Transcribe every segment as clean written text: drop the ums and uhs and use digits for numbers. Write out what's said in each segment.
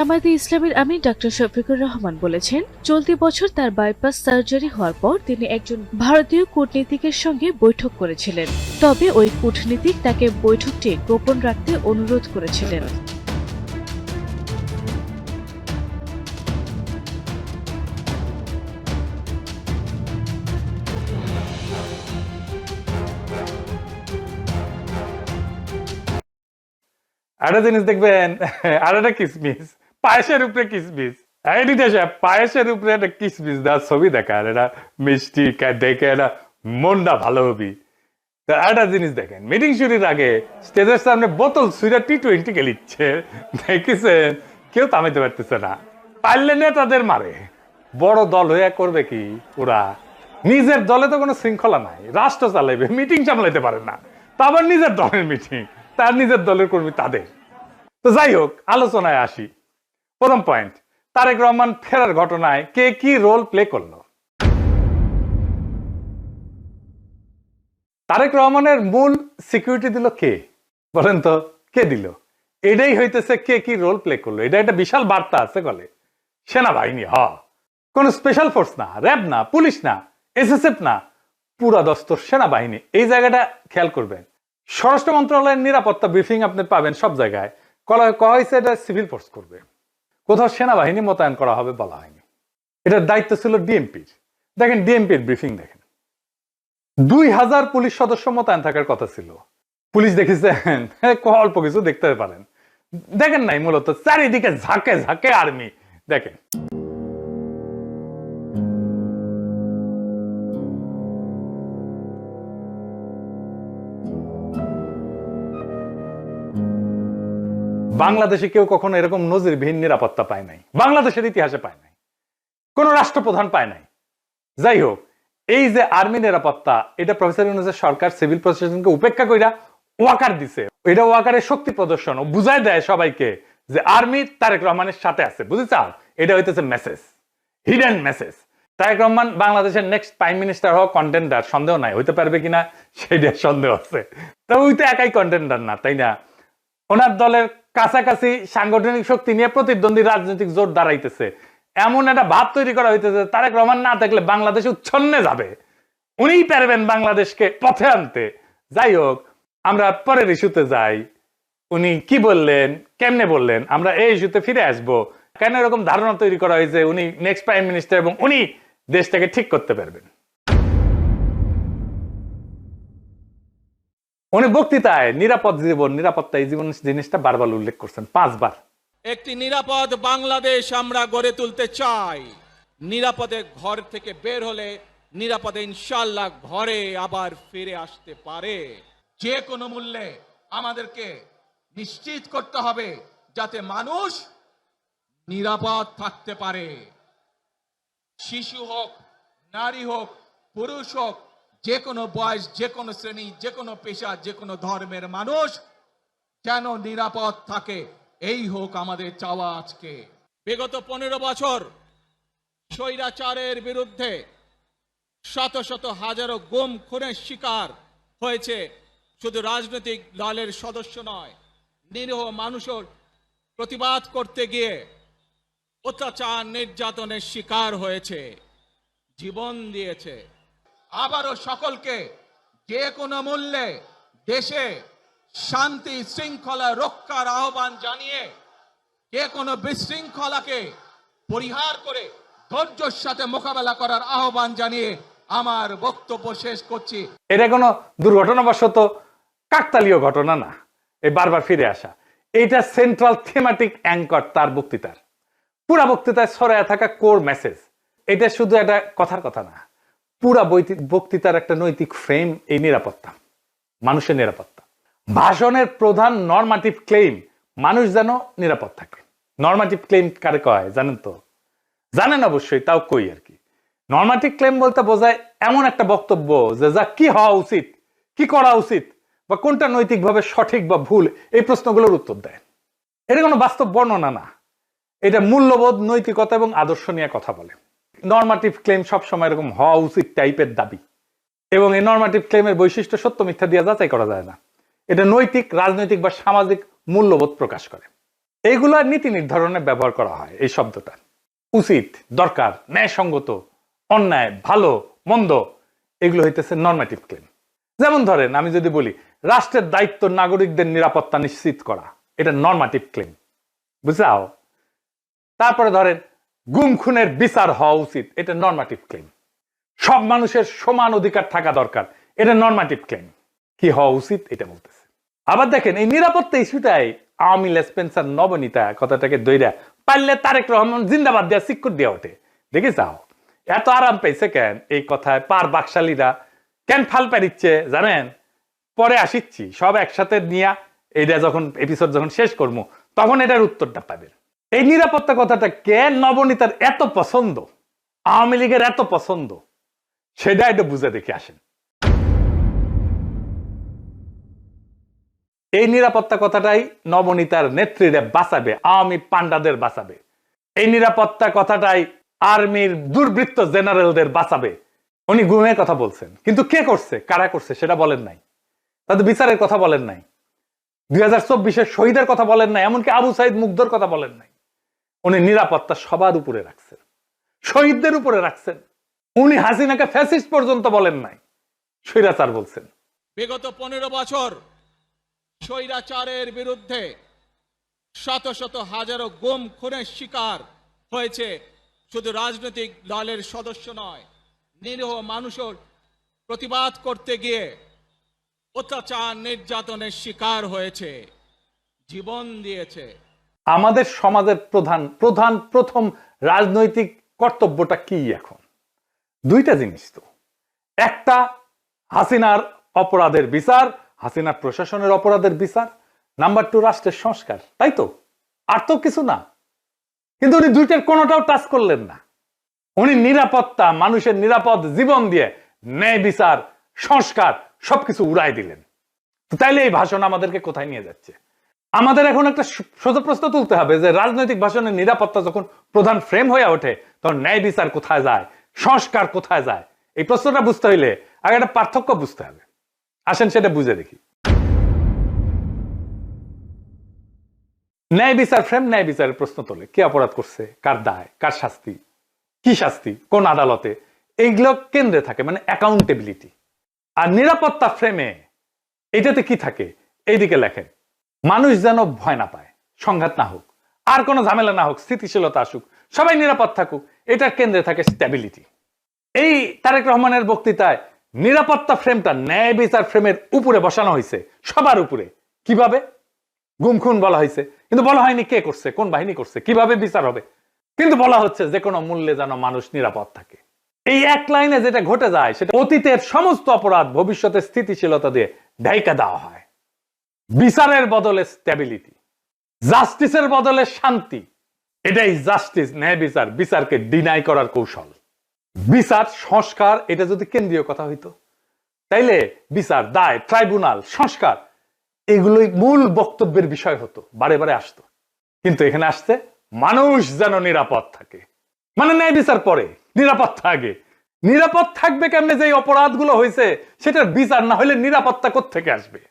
জামায়াতে ইসলামীর আমির ডক্টর শফিকুর রহমান বলেছেন, চলতি বছর তার বাইপাস সার্জারি হওয়ার পর তিনি একজন ভারতীয় কূটনীতিকের সঙ্গে বৈঠক করেছিলেন। তবে ওই কূটনীতিক তাকে বৈঠকটি গোপন রাখতে অনুরোধ করেছিলেন। একটা জিনিস দেখবেন, আর একটা কিসমিস, পায়েসের উপরে কিসমিস। পায়েসের উপরে একটা কিসমিস দেওয়ার ছবি দেখার, এটা মিষ্টি দেখে এটা মনটা ভালো হবি। তো একটা জিনিস দেখেন, মিটিং শুরুর আগে স্টেজের সামনে বোতল সুইরা T20 খেলিচ্ছে, দেখেছেন? কেউ থামাইতে পারতেছে না। পারলে নেতাদের মারে। বড় দল হয়ে করবে কি ওরা? নিজের দলে তো কোনো শৃঙ্খলা নাই, রাষ্ট্র চালাইবে, মিটিং সামলাইতে পারে না, তা আবার নিজের দলের মিটিং, তার নিজের দলের কর্মী তাদের। তো যাই হোক, আলোচনায় আসি। প্রথম পয়েন্ট, তারেক রহমান ফেরার ঘটনায় কে কি রোল প্লে করলো? তারেক রহমানের মূল সিকিউরিটি দিল কে? বলেন তো, কে দিল? এটাই হইতেছে কে কি রোল প্লে করলো। এটা একটা বিশাল বার্তা আছে বলে। সেনাবাহিনী কোন স্পেশাল ফোর্স না, র্যাব না, পুলিশ না, SSF না, পুরা দস্তর সেনাবাহিনী। এই জায়গাটা খেয়াল করবেন। স্বরাষ্ট্র মন্ত্রণালয়ের নিরাপত্তা ব্রিফিং আপনি পাবেন সব জায়গায়, কয়া হয়েছে এটা সিভিল ফোর্স করবে, কোথাও সেনাবাহিনী মোতায়েন করা হবে বলা হয়নি। এটার দায়িত্ব ছিল ডিএমপির। দেখেন ডিএমপির ব্রিফিং দেখেন, 2000 পুলিশ সদস্য মোতায়েন থাকার কথা ছিল। পুলিশ দেখেছেন অল্প কিছু দেখতে পারেন, দেখেন নাই। মূলত চারিদিকে ঝাঁকে ঝাঁকে আর্মি। দেখেন বাংলাদেশে কেউ কখনো এরকম নজিরবিহীন নিরাপত্তা পায় নাই, বাংলাদেশের ইতিহাসে পায় নাই, কোন রাষ্ট্রপ্রধান পায় নাই। যাই হোক, এই যে আর্মি নিরাপত্তা, এটা প্রফেসর ইউনূসের সরকার সিভিল প্রশাসনকে উপেক্ষা কইরা ওয়াকার দিছে। এটা ওয়াকারের শক্তি প্রদর্শন, ও বুঝায় দেয় সবাইকে যে আর্মি তারেক রহমানের সাথে আছে। বুঝেছ? এটা হইতেছে message, hidden message. Tarique Rahman বাংলাদেশের নেক্সট প্রাইম মিনিস্টার হওয়া কন্টেন্ডার, সন্দেহ নাই। হইতে পারবে কিনা সেটা সন্দেহ আছে। তো ওই তো একাই কন্টেন্ডার না, তাই না? ওনার দলের কাছাকাছি সাংগঠনিক শক্তি নিয়ে প্রতিদ্বন্দ্বী রাজনৈতিক জোট দাঁড়াইতেছে। এমন একটা ভাব তৈরি করা হইতেছে তারেক রহমান না থাকলে বাংলাদেশ উচ্ছন্নে যাবে, উনিই পারবেন বাংলাদেশকে পথে আনতে। যাই হোক, আমরা পরের ইস্যুতে যাই। উনি কি বললেন, কেমনে বললেন, আমরা এই ইস্যুতে ফিরে আসব। কেন এরকম ধারণা তৈরি করা হয়েছে উনি নেক্সট প্রাইম মিনিস্টার এবং উনি দেশটাকে ঠিক করতে পারবেন? উনি বক্তৃতায় নিরাপদ জীবন, নিরাপত্তা এই জীবন জিনিসটা বারবার উল্লেখ করছেন, 5 বার। একটি নিরাপদ বাংলাদেশ আমরা গড়ে তুলতে চাই। নিরাপদে ঘর থেকে বের হলে নিরাপদে ইনশাআল্লাহ ঘরে আবার ফিরে আসতে পারে। যে কোনো মূল্যে আমাদেরকে নিশ্চিত করতে হবে যাতে মানুষ নিরাপদ থাকতে পারে। শিশু হোক, নারী হোক, পুরুষ হোক, যে কোনো বয়স, যে কোনো শ্রেণী, যে কোনো পেশা, যে কোনো ধর্মের মানুষ যেন নিরাপদ থাকে, এই হোক আমাদের চাওয়া। আজকে বিগত 15 বছর স্বৈরাচারের বিরুদ্ধে শত শত হাজারো গুম খুনের শিকার হয়েছে শুধু রাজনৈতিক দলের সদস্য নয়, নিরীহ মানুষের প্রতিবাদ করতে গিয়ে অত্যাচার নির্যাতনের শিকার হয়েছে, জীবন দিয়েছে। আবারও সকলকে যে কোনো মূল্যে দেশে শান্তি শৃঙ্খলা রক্ষার আহ্বান জানিয়ে যে কোনো বিশৃঙ্খলাকে পরিহার করে ধৈর্যের সাথে মোকাবেলা করার আহ্বান জানিয়ে আমার বক্তব্য শেষ করছি। এটা কোনো দুর্ঘটনাবশত কাকতালীয় ঘটনা না, এই বারবার ফিরে আসা। এটা সেন্ট্রাল থিমেটিক অ্যাঙ্কর তার বক্তৃতার। পুরা বক্তৃতায় ছড়ায় থাকা কোর মেসেজ। এটা শুধু একটা কথার কথা না, পুরা বক্তৃতার একটা নৈতিক ফ্রেম। এই নিরাপত্তা, মানুষের নিরাপত্তা। ভাষণের প্রধান নরমাটিভ ক্লেম, মানুষ যেন নিরাপদ থাকে। নরমাটিভ ক্লেম কারে কয় জানেন তো? জানেন অবশ্যই, তাও কই আর কি। নরমাটিভ ক্লেম বলতে বোঝায় এমন একটা বক্তব্য যে যা কি হওয়া উচিত, কি করা উচিত, বা কোনটা নৈতিকভাবে সঠিক বা ভুল, এই প্রশ্নগুলোর উত্তর দেয়। এটা কোনো বাস্তব বর্ণনা না, এটা মূল্যবোধ, নৈতিকতা এবং আদর্শ নিয়ে কথা বলে। নরমাটিভ ক্লেম সবসময় এরকম হওয়া উচিত টাইপের দাবি, এবং এই নরমাটিভ ক্লেমের বৈশিষ্ট্য সত্য মিথ্যা দিয়ে যাচাই করা যায় না। এটা নৈতিক, রাজনৈতিক বা সামাজিক মূল্যবোধ প্রকাশ করে। এইগুলা নীতি নির্ধারণে ব্যবহার করা হয় এই শব্দটা। উচিত, দরকার, ন্যায়সঙ্গত, অন্যায়, ভালো, মন্দ, এগুলো হইতেছে নরমেটিভ ক্লেম। যেমন ধরেন আমি যদি বলি রাষ্ট্রের দায়িত্ব নাগরিকদের নিরাপত্তা নিশ্চিত করা, এটা নরমেটিভ ক্লেম, বুঝলাও? তারপরে ধরেন গুম খুনের বিচার হওয়া উচিত, এটা নরমেটিভ ক্লেম। সব মানুষের সমান অধিকার থাকা দরকার, এটা নরমেটিভ ক্লেম। কি হওয়া উচিত এটা বলতেছে। আবার দেখেন এই নিরাপত্তা ইস্যুটাই আওয়ামী লেসপেন্সার নবনীতা কথাটাকে দইরা পারলে তারেক রহমান জিন্দাবাদ দেওয়া সিক্কুর দেওয়া ওঠে। দেখে যাও এত আরাম পেয়েছে কেন এই কথায় পার বাকশালীরা, কেন ফাল পারিচ্ছে জানেন? পরে আসিচ্ছি সব একসাথে নিয়া এইটা যখন এপিসোড যখন শেষ করবো তখন এটার উত্তরটা পাবেন। এই নিরাপত্তা কথাটা কেন নবনীতার এত পছন্দ, আওয়ামী লীগের এত পছন্দ, সেটা একটু বুঝে দেখে আসেন। এই নিরাপত্তা কথাটাই নবনীতার নেত্রীরা বাঁচাবে, আওয়ামী পান্ডাদের বাঁচাবে। এই নিরাপত্তা কথাটাই আর্মির দুর্বৃত্ত জেনারেলদের বাঁচাবে। উনি গুমের কথা বলছেন, কিন্তু কে করছে, কারা করছে সেটা বলেন নাই। তাদের বিচারের কথা বলেন নাই, 2024-এর শহীদের কথা বলেন নাই, এমনকি আবু সাইদ মুগ্ধর কথা বলেন নাই। উনি নিরাপত্তা সবার উপরে রাখছেন, শহীদদের উপরে রাখছেন। উনি হাসিনাকে ফ্যাসিস্ট পর্যন্ত বলেন নাই, স্বৈরাচার বলছেন। বিগত 15 বছর স্বৈরাচারের বিরুদ্ধে শত শত হাজারো গুম খুনের শিকার হয়েছে শুধু রাজনৈতিক দলের সদস্য নয়, নিরীহ মানুষের প্রতিবাদ করতে গিয়ে অত্যাচার নির্যাতনের শিকার হয়েছে, জীবন দিয়েছে। আমাদের সমাজের প্রথম রাজনৈতিক কর্তব্যটা কি এখন? দুইটা জিনিস তো, একটা হাসিনার অপরাধের বিচার, হাসিনার প্রশাসনের অপরাধের বিচার, নাম্বার 2 রাষ্ট্রের সংস্কার, তাই তো? আর তো কিছু না। কিন্তু উনি দুইটার কোনোটাও টাচ করলেন না। উনি নিরাপত্তা, মানুষের নিরাপদ জীবন দিয়ে ন্যায় বিচার, সংস্কার সবকিছু উড়াই দিলেন। তাইলে এই ভাষণ আমাদেরকে কোথায় নিয়ে যাচ্ছে? আমাদের এখন একটা সোজা প্রশ্ন তুলতে হবে যে রাজনৈতিক ভাষণের নিরাপত্তা যখন প্রধান ফ্রেম হয়ে ওঠে তখন ন্যায় বিচার কোথায় যায়, সংস্কার কোথায় যায়? এই প্রশ্নটা বুঝতে হইলে আগে একটা পার্থক্য বুঝতে হবে। আসেন সেটা বুঝে দেখি। ন্যায় বিচার ফ্রেম ন্যায় বিচারের প্রশ্ন তোলে, কে অপরাধ করছে, কার দায়, কার শাস্তি, কি শাস্তি, কোন আদালতে, এইগুলো কেন্দ্রে থাকে, মানে অ্যাকাউন্টেবিলিটি। আর নিরাপত্তা ফ্রেমে এটাতে কি থাকে? এইদিকে লেখেন মানুষ যেন ভয় না পায়, সংঘাত না হোক, আর কোনো ঝামেলা না হোক, স্থিতিশীলতা আসুক, সবাই নিরাপদ থাকুক, এটার কেন্দ্রে থাকে স্ট্যাবিলিটি। এই তারেক রহমানের বক্তৃতায় নিরাপত্তা ফ্রেমটা ন্যায় বিচার ফ্রেমের উপরে বসানো হয়েছে, সবার উপরে। কিভাবে? গুম খুন বলা হয়েছে, কিন্তু বলা হয়নি কে করছে, কোন বাহিনী করছে, কিভাবে বিচার হবে। কিন্তু বলা হচ্ছে যে কোনো মূল্যে যেন মানুষ নিরাপদ থাকে। এই এক লাইনে যেটা ঘটে যায় সেটা অতীতের সমস্ত অপরাধ ভবিষ্যতে স্থিতিশীলতা দিয়ে ঢাইকা দেওয়া হয়। বিচারের বদলে স্ট্যাবিলিটি, জাস্টিসের বদলে শান্তি, এটাই জাস্টিস, ন্যায় বিচার, বিচারকে ডিনাই করার কৌশল। বিচার সংস্কার এটা যদি কেন্দ্রীয় কথা হইতো তাইলে বিচার, দায়, ট্রাইব্যুনাল, সংস্কার এগুলোই মূল বক্তব্যের বিষয় হতো, বারে বারে আসতো। কিন্তু এখানে আসছে মানুষ যেন নিরাপদ থাকে, মানে ন্যায় বিচার পরে, নিরাপত্তা আগে। নিরাপদ থাকবে কেমনে? যে অপরাধগুলো হয়েছে সেটার বিচার না হলে নিরাপত্তা কোত্থেকে আসবে?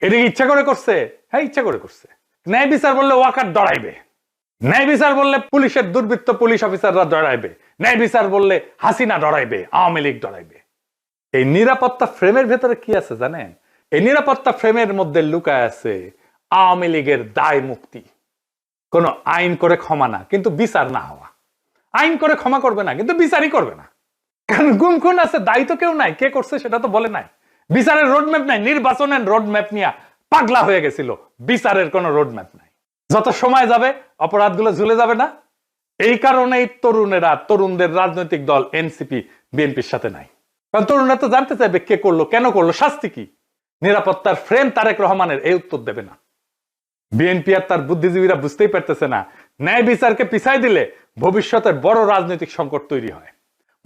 এটা ইচ্ছা করে করছে? হ্যাঁ, ইচ্ছা করে করছে। ন্যায় বিচার বললে ওয়াকার ডরাইবে, ন্যায় বিচার বললে পুলিশের দুর্বৃত্ত পুলিশ অফিসাররা ডরাইবে, ন্যায় বিচার বললে হাসিনা ডরাইবে, আওয়ামী লীগ ডরাইবে। এই নিরাপত্তা ফ্রেমের ভেতরে কি আছে জানেন? এই নিরাপত্তা ফ্রেমের মধ্যে লুকায় আছে আওয়ামী লীগের দায় মুক্তি। কোন আইন করে ক্ষমা না, কিন্তু বিচার না হওয়া। আইন করে ক্ষমা করবে না, কিন্তু বিচারই করবে না। কারণ গুম খুন আছে, দায়ী তো কেউ নাই, কে করছে সেটা তো বলে নাই। বিচারের রোডম্যাপ নাই, নির্বাচনের রোডম্যাপ নিয়ে পাগলা হয়ে গেছিল। বিচারের কোনো রোডম্যাপ নাই। যত সময় যাবে অপরাধগুলো ঝুলে যাবে না? এই কারণেই তরুণদের রাজনৈতিক দল এনসিপি বিএনপির সাথে নাই। কারণ তরুণরা তো জানতে চাইবে কে করলো, কেন করলো, শাস্তি কি। নিরাপত্তার ফ্রেম তারেক রহমানের এই উত্তর দেবে না। বিএনপি আর তার বুদ্ধিজীবীরা বুঝতেই পারতেছে না ন্যায় বিচারকে পিছাই দিলে ভবিষ্যতের বড় রাজনৈতিক সংকট তৈরি হয়।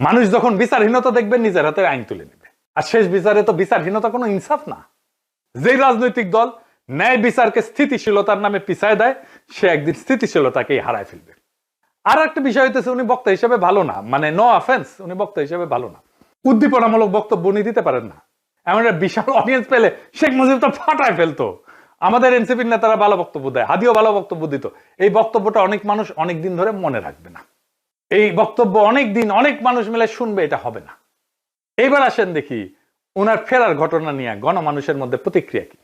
মানুষ যখন বিচারহীনতা দেখবে নিজের হাতে আইন তুলে নেবে। আর শেষ বিচারে তো বিচারহীনতা কোনো ইনসাফ না। যে রাজনৈতিক দল ন্যায় বিচারকে স্থিতিশীলতার নামে পিছায় দেয় সে একদিন স্থিতিশীলতাকেই হারায় ফেলবে। আর একটা বিষয় হইতেছে উনি বক্তা হিসেবে ভালো না, মানে নো অফেন্স, উনি বক্তা হিসেবে ভালো না। উদ্দীপনামূলক বক্তব্য উনি দিতে পারেন না। এমন একটা বিশাল অডিয়েন্স পেলে শেখ মুজিব তো ফাটায় ফেলতো। আমাদের এনসিপির নেতারা ভালো বক্তব্য দেয়, হাদিও ভালো বক্তব্য দিত, এই বক্তব্যটা অনেক মানুষ অনেক দিন ধরে মনে রাখবে না, এই বক্তব্য অনেক দিন অনেক মানুষ মিলে শুনবে, এটা হবে না। এইবার আসেন দেখি ওনার ফেরার ঘটনা নিয়ে গণমানুষের মধ্যে প্রতিক্রিয়া কি।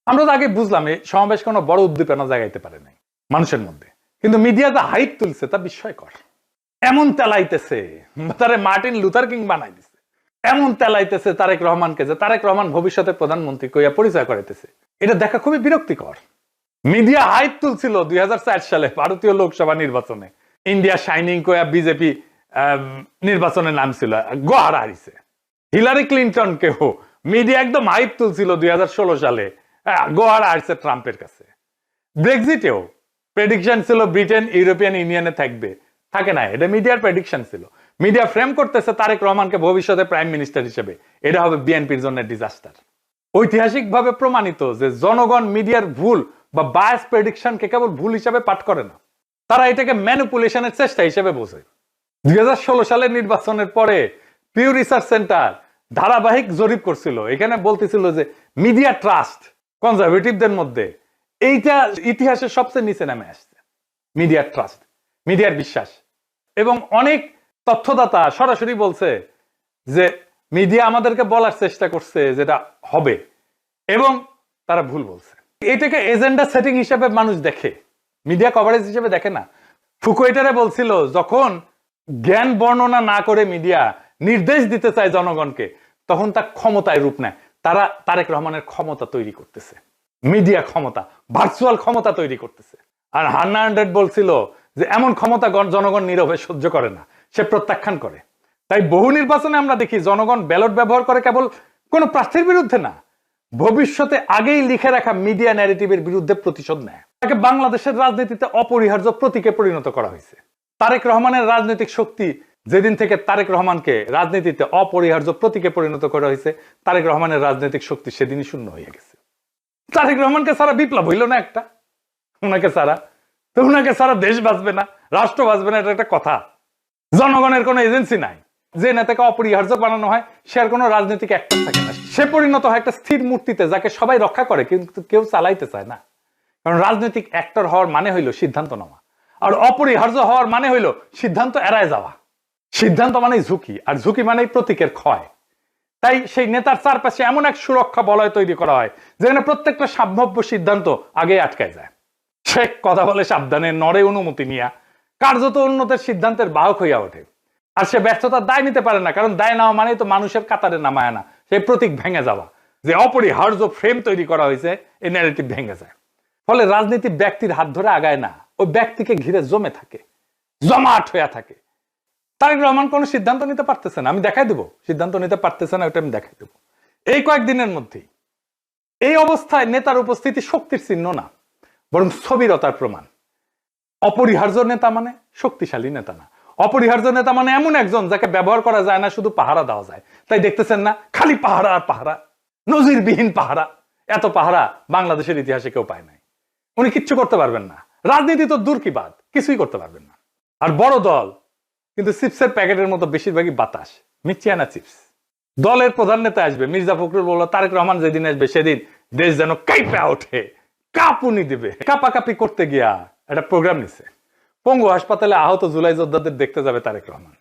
আমরা তো আগে বুঝলাম এই সমাবেশ কোনো বড় উদ্দীপনা জাগাইতে পারে নাই মানুষের মধ্যে, কিন্তু মিডিয়া যা হাইপ তুলছে তা বিস্ময়কর। এমন তেলাইতেছে, তারে মার্টিন লুথার কিং বানাই দিছে, এমন তেলাইতেছে তারেক রহমানকে যে তারেক রহমান ভবিষ্যতে প্রধানমন্ত্রী কইয়া পরিচয় করাইতেছে। এটা দেখা খুবই বিরক্তিকর। মিডিয়া হাইপ তুলছিল 2004 সালে ভারতীয় লোকসভা নির্বাচনে, ইন্ডিয়া শাইনিং কইয়া বিজেপি নির্বাচনে নামছিল, গোহারা হারিছে। হিলারি ক্লিন্টন কেও মিডিয়া একদম হাইপ তুলছিল 2016 সালে, গোহারা হারছে ট্রাম্পের কাছে। ব্রেক্সিটেও প্রেডিকশন ছিল ব্রিটেন ইউরোপিয়ান ইউনিয়নে থাকবে, থাকে না, এটা মিডিয়ার প্রেডিকশন ছিল। মিডিয়া ফ্রেম করতেছে তারেক রহমানকে ভবিষ্যতে প্রাইম মিনিস্টার হিসেবে, এটা হবে বিএনপির জন্য ডিজাস্টার। ঐতিহাসিকভাবে প্রমাণিত যে জনগণ মিডিয়ার ভুল বা বায়াস প্রেডিকশনকে কেবল ভুল হিসাবে পাঠ করে না, তারা এটাকে ম্যানিপুলেশনের চেষ্টা হিসেবে বোঝে। 2016 সালের নির্বাচনের পরে পিউ রিসার্চ সেন্টার ধারাবাহিক জরিপ করছিল, এখানে বলতেছিল যে মিডিয়া ট্রাস্ট কনজারভেটিভদের মধ্যে এইটা ইতিহাসের সবচেয়ে নিচে নামে আসছে। মিডিয়ার ট্রাস্ট, মিডিয়ার বিশ্বাস। এবং অনেক তথ্যদাতা সরাসরি বলছে যে মিডিয়া আমাদেরকে বলার চেষ্টা করছে যেটা হবে, এবং তারা ভুল বলছে। এটাকে এজেন্ডা সেটিং হিসেবে মানুষ দেখে, মিডিয়া কভারেজ হিসেবে দেখে না। ফুকুয়েটারে বলছিল যখন জ্ঞান বর্ণনা না করে মিডিয়া নির্দেশ দিতে চায় জনগণকে, তখন তার ক্ষমতায় রূপ নেয়। তারা তারেক রহমানের ক্ষমতা তৈরি করতেছে, মিডিয়া ক্ষমতা, ভার্চুয়াল ক্ষমতা তৈরি করতেছে। আর হান্না আন্ড্রেড বলছিল যে এমন ক্ষমতা জনগণ নীরবে সহ্য করে না, সে প্রত্যাখ্যান করে। তাই বহু নির্বাচনে আমরা দেখি জনগণ ব্যালট ব্যবহার করে কেবল কোন প্রার্থীর বিরুদ্ধে না, ভবিষ্যতে আগেই লিখে রাখা মিডিয়া ন্যারেটিভের বিরুদ্ধে প্রতিশোধ নেয়। তাকে বাংলাদেশের রাজনীতিতে অপরিহার্য প্রতীকে পরিণত করা হয়েছে। তারেক রহমানের রাজনৈতিক শক্তি যেদিন থেকে তারেক রহমানকে রাজনীতিতে অপরিহার্য প্রতীকে পরিণত করা হয়েছে, তারেক রহমানের রাজনৈতিক শক্তি সেদিনই শূন্য হয়ে গেছে। তারেক রহমানকে সারা বিপ্লব হইল না একটা, ওনাকে সারা তো ওনাকে সারা দেশ বাঁচবে না, রাষ্ট্র বাঁচবে না, এটা একটা কথা। জনগণের কোনো এজেন্সি নাই, যে নেতাকে অপরিহার্য বানানো হয় সে আর কোনো রাজনৈতিক অ্যাক্টর থাকে না, সে পরিণত হয় একটা স্থির মূর্তিতে যাকে সবাই রক্ষা করে কিন্তু কেউ চালাইতে চায় না। কারণ রাজনৈতিক অ্যাক্টর হওয়ার মানে হইল সিদ্ধান্ত নেওয়া, আর অপরিহার্য হওয়ার মানে হইল সিদ্ধান্ত এড়ায় যাওয়া। সিদ্ধান্ত মানেই ঝুঁকি, আর ঝুঁকি মানেই প্রতীকের ক্ষয়। তাই সেই নেতার চারপাশে এমন এক সুরক্ষা বলয় তৈরি করা হয় যেখানে প্রত্যেকটা সম্ভাব্য সিদ্ধান্ত আগে আটকায় যায়। সে কথা বলে সাবধানে, নড়ে অনুমতি নিয়া, কার্যত উন্নতের সিদ্ধান্তের বাহক হইয়া ওঠে। আর সে ব্যর্থতার দায় নিতে পারে না, কারণ দায় নেওয়া মানে তো মানুষের কাতারে নামায় না, সেই প্রতীক ভেঙে যাওয়া, যে অপরিহার্য ফ্রেম তৈরি করা হয়েছে, এই ন্যারেটিভ ভেঙে যায়। ফলে রাজনীতি ব্যক্তির হাত ধরে আগায় না, ওই ব্যক্তিকে ঘিরে জমে থাকে, জমাট হইয়া থাকে। তারেক রহমান কোন সিদ্ধান্ত নিতে পারতেছে না, আমি দেখাই দেবো সিদ্ধান্ত নিতে পারতেছে না, ওটা আমি দেখাই দেবো এই কয়েকদিনের মধ্যেই। এই অবস্থায় নেতার উপস্থিতি শক্তির চিহ্ন না, বরং স্থবিরতার প্রমাণ। অপরিহার্য নেতা মানে শক্তিশালী নেতা না, অপরিহার্য নেতা মানে এমন একজন যাকে ব্যবহার করা যায় না, শুধু পাহারা দেওয়া যায়। তাই দেখতেছেন না, খালি পাহারা আর পাহারা, নজিরবিহীন পাহারা। এত পাহারা বাংলাদেশের ইতিহাসে কেউ পায় নাই। উনি কিচ্ছু করতে পারবেন না, রাজনীতি তো দূর কি বাদ, কিছুই করতে পারবেন না। আর বড় দল কিন্তু চিপসের প্যাকেটের মতো বেশিরভাগই বাতাস, মিচিয়ানা চিপস। দলের প্রধান নেতা আসবে, মির্জা ফখরুল বলল তারেক রহমান যেদিন আসবে সেদিন দেশ যেন কাঁপা ওঠে, কাঁপুনি দিবে। কাঁপাকাঁপি করতে গিয়া একটা প্রোগ্রাম নিছে, পঙ্গু হাসপাতালে আহত জুলাই যোদ্ধাদের দেখতে যাবে তারেক রহমান।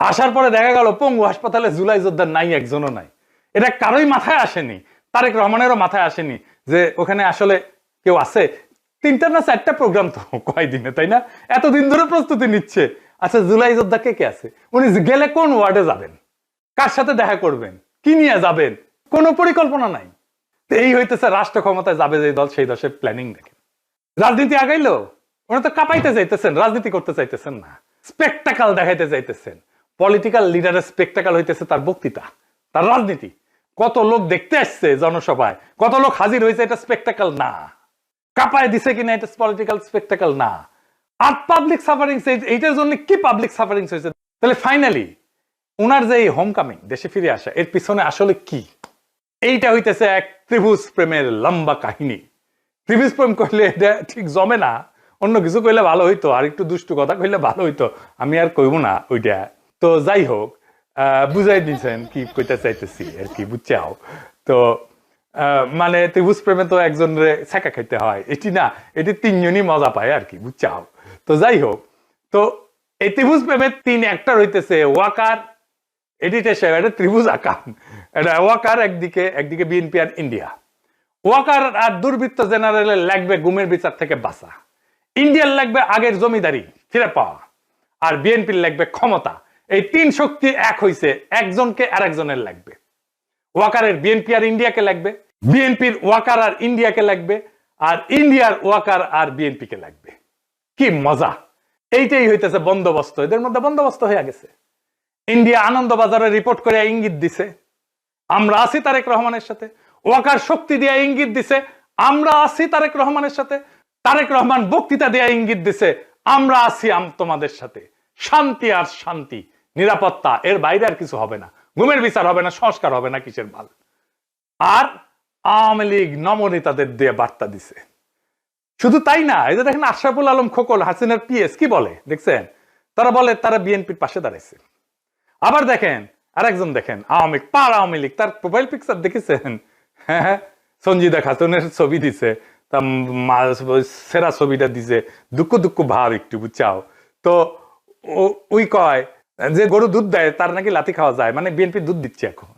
আসার পরে দেখা গেল পঙ্গু হাসপাতালে জুলাই যোদ্ধা নাই, একজনও নাই। এটা কারোই মাথায় আসেনি, তারেক রহমানেরও মাথায় আসেনি যে ওখানে আসলে কেউ আছে। 3টা না 4টা প্রোগ্রাম তো কয়দিনে, তাই না? এতদিন ধরে প্রস্তুতি নিচ্ছে। আচ্ছা, জুলাই যোদ্ধা কে কে আছে? উনি গেলে কোন ওয়ার্ডে যাবেন, কার সাথে দেখা করবেন, কি নিয়ে যাবেন, কোনো পরিকল্পনা নাই। এই হইতেছে রাষ্ট্র ক্ষমতায় যাবে যে দল, সেই দশের প্ল্যানিং দেখেন। রাজনীতি আগাইলো, ওরা তো কাঁপাইতে চাইতেছেন, রাজনীতি করতে চাইতেছেন না, স্পেকটাকাল দেখাইতে চাইতেছেন। পলিটিক্যাল লিডারের স্পেকটাকাল হইতেছে তার বক্তৃতা, তার রাজনীতি। কত লোক দেখতে আসছে জনসভায়, কত লোক হাজির হয়েছে, এটা স্পেকটাকাল না। কাঁপায় দিছে কিনা এটা পলিটিক্যাল স্পেকটাকাল না। আর পাবলিক সাফারিংস, এইটার জন্য কি পাবলিক সাফারিংস হয়েছে? তাহলে ফাইনালি ওনার যে এই হোম কামিং, দেশে ফিরে আসা, এর পিছনে আসলে কি? এইটা হইতেছে এক ত্রিভুজ প্রেমের লম্বা কাহিনী। ত্রিভুজ প্রেম কইলে এটা ঠিক জমে না, অন্য কিছু কইলে ভালো হইতো, আর একটু দুষ্টু কথা কইলে ভালো হইতো, আমি আর কইব না ওইটা। তো যাই হোক, বুঝাই দিয়েছেন কি কইতে চাইতেছি আর কি, বুঝছাও। তো মানে ত্রিভুজ প্রেমে তো একজন ছেঁকা খাইতে হয়, এটি না, এটি তিনজনই মজা পায় আর কি, বুঝছাও। তো যাই হোক, তো এই ত্রিভুজ প্রেমের 3 অ্যাক্টর হইতেছে ওয়াকার, এডিটর সাহেব, এটা ত্রিভুজ আকাম, এটা ওয়াকার একদিকে বিএনপি আর ইন্ডিয়া। ওয়াকার আর দুর্বৃত্ত জেনারেলের লাগবে গুমের বিচার থেকে বাঁচা, ইন্ডিয়ার লাগবে আগের জমিদারি ফিরে পাওয়া, আর বিএনপির লাগবে ক্ষমতা। এই 3 শক্তি এক হইছে, একজনকে আর একজনের লাগবে। ওয়াকারের বিএনপি আর ইন্ডিয়াকে লাগবে, বিএনপির ওয়াকার আর ইন্ডিয়াকে লাগবে, আর ইন্ডিয়ার ওয়াকার আর বিএনপি কে লাগবে। কি মজা! এইটাই হইতেছে বন্দোবস্ত, এদের মধ্যে বন্দোবস্ত হয়ে গেছে। ইন্ডিয়া আনন্দবাজারে রিপোর্ট করে ইঙ্গিত দিছে আমরা আছি তারেক রহমানের সাথে, ওয়াকার শক্তি দিয়ে ইঙ্গিত দিছে আমরা আছি তারেক রহমানের সাথে, তারেক রহমান বক্তৃতা দিয়ে ইঙ্গিত দিছে আমরা আছি তোমাদের সাথে। শান্তি আর শান্তি, নিরাপত্তা, এর বাইরে আর কিছু হবে না। গুমের বিচার হবে না, সংস্কার হবে না, কিসের ভাল। আর আওয়ামী লীগ নমনেতাদের দিয়ে বার্তা দিছে। শুধু তাই না, এই যে দেখেন আশরাফুল আলম খোকন, হাসিনার পিএস, কি বলে দেখছেন? তারা বলে তারা বিএনপির পাশে দাঁড়াইছে। আবার দেখেন আরেকজন, দেখেন আওয়ামী লীগ, তার প্রোফাইল পিকচার দেখেছেন? হ্যাঁ, সঞ্জিদা খাতুনের ছবি দিছে, সেরা ছবিটা দিছে, দুঃখ ভাব একটু, বুঝছাও। তো ওই কয় যে গরু দুধ দেয় তার নাকি লাথি খাওয়া যায়, মানে বিএনপি দুধ দিচ্ছে এখন।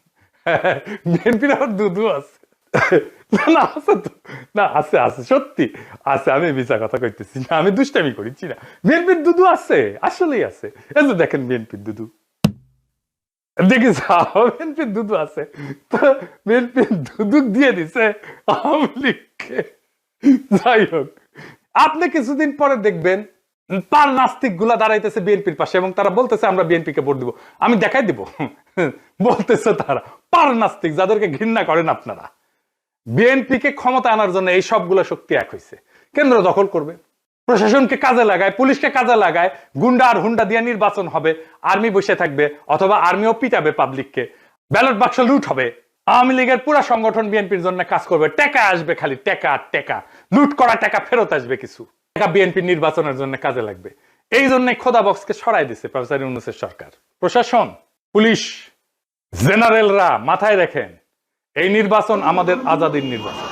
বিএনপির আবার দুধও আছে। না আছে তো, না আছে আছে, সত্যি আছে, আমি মিছা কথা কইতেছি না, আমি দুষ্টামি করেছি না। বিএনপির দুধু আছে, আসলেই আছে। এই যে দেখেন বিএনপির দুধু, দেখি বিএনপির দুধু আছে, তো বিএনপির দুধু দিয়ে দিছে আওয়ামী লীগকে। যাই হোক, আপনি কিছুদিন পরে দেখবেন তার নাস্তিক গুলা দাঁড়াইতেছে বিএনপির পাশে এবং তারা বলতেছে আমরা বিএনপি কে ভোট দিব। আমি দেখাই দিব, বলতেছে তারা পার নাস্তিক, যাদেরকে ঘৃণা করেন আপনারা। বিএনপি কে ক্ষমতা আনার জন্য এই সবগুলো শক্তি এক হয়েছে। কেন্দ্র দখল করবে, প্রশাসনকে কাজে লাগায়, পুলিশকে কাজে লাগায়, গুন্ডা আর হুন্ডা দিয়ে নির্বাচন হবে, আর্মি বসে থাকবে, অথবা আর্মিও পিটাবে পাবলিককে, ব্যালট বাক্স লুট হবে। আওয়ামী লীগের পুরো সংগঠন বিএনপির জন্য কাজ করবে, টাকা আসবে, খালি টাকা আর টাকা, লুট করা টাকা ফেরত আসবে, কিছু টাকা বিএনপি নির্বাচনের জন্য কাজে লাগবে। এই জন্য খোদা বক্সকে সরাই দিছে প্রফেসর ইউনূসের সরকার। প্রশাসন, পুলিশ, জেনারেলরা মাথায় রাখেন, এই নির্বাচন আমাদের আজাদির নির্বাচন।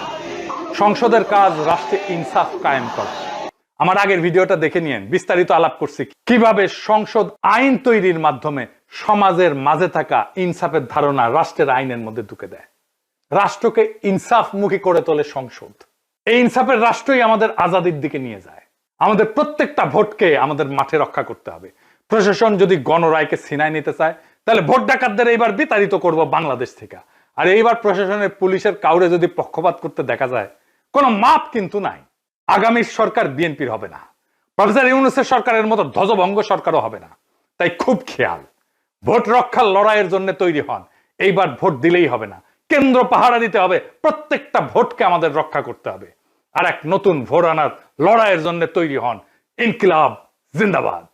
সংসদের কাজ রাষ্ট্রে ইনসাফ কায়েম করা। আমার আগের ভিডিওটা দেখে নিয়েন, বিস্তারিত আলাপ করছি কিভাবে সংসদ আইন তৈরির মাধ্যমে সমাজের মাঝে থাকা ইনসাফের ধারণা রাষ্ট্রের আইনের মধ্যে ঢুকে দেয়, রাষ্ট্রকে ইনসাফমুখী করে তোলে সংসদ। এই ইনসাফের রাষ্ট্রই আমাদের আজাদির দিকে নিয়ে যায়। আমাদের প্রত্যেকটা ভোটকে আমাদের মাঠে রক্ষা করতে হবে। প্রশাসন যদি গণরায়কে ছিনায় নিতে চায়, তাহলে ভোট ডাকাতদের এইবার বিতাড়িত করব বাংলাদেশ থেকে। আর এইবার প্রশাসনের, পুলিশের কাউরে যদি পক্ষপাত করতে দেখা যায়, কোনো মাপ কিন্তু নাই। আগামীর সরকার বিএনপির হবে না, প্রফেসর ইউনূসের সরকারের মতো ধ্বজভঙ্গ সরকারও হবে না। তাই খুব খেয়াল, ভোট রক্ষার লড়াইয়ের জন্য তৈরি হন। এইবার ভোট দিলেই হবে না, কেন্দ্র পাহারা দিতে হবে, প্রত্যেকটা ভোটকে আমাদের রক্ষা করতে হবে। আর এক নতুন ভোট আনার লড়াইয়ের জন্য তৈরি হন। ইনকিলাব জিন্দাবাদ।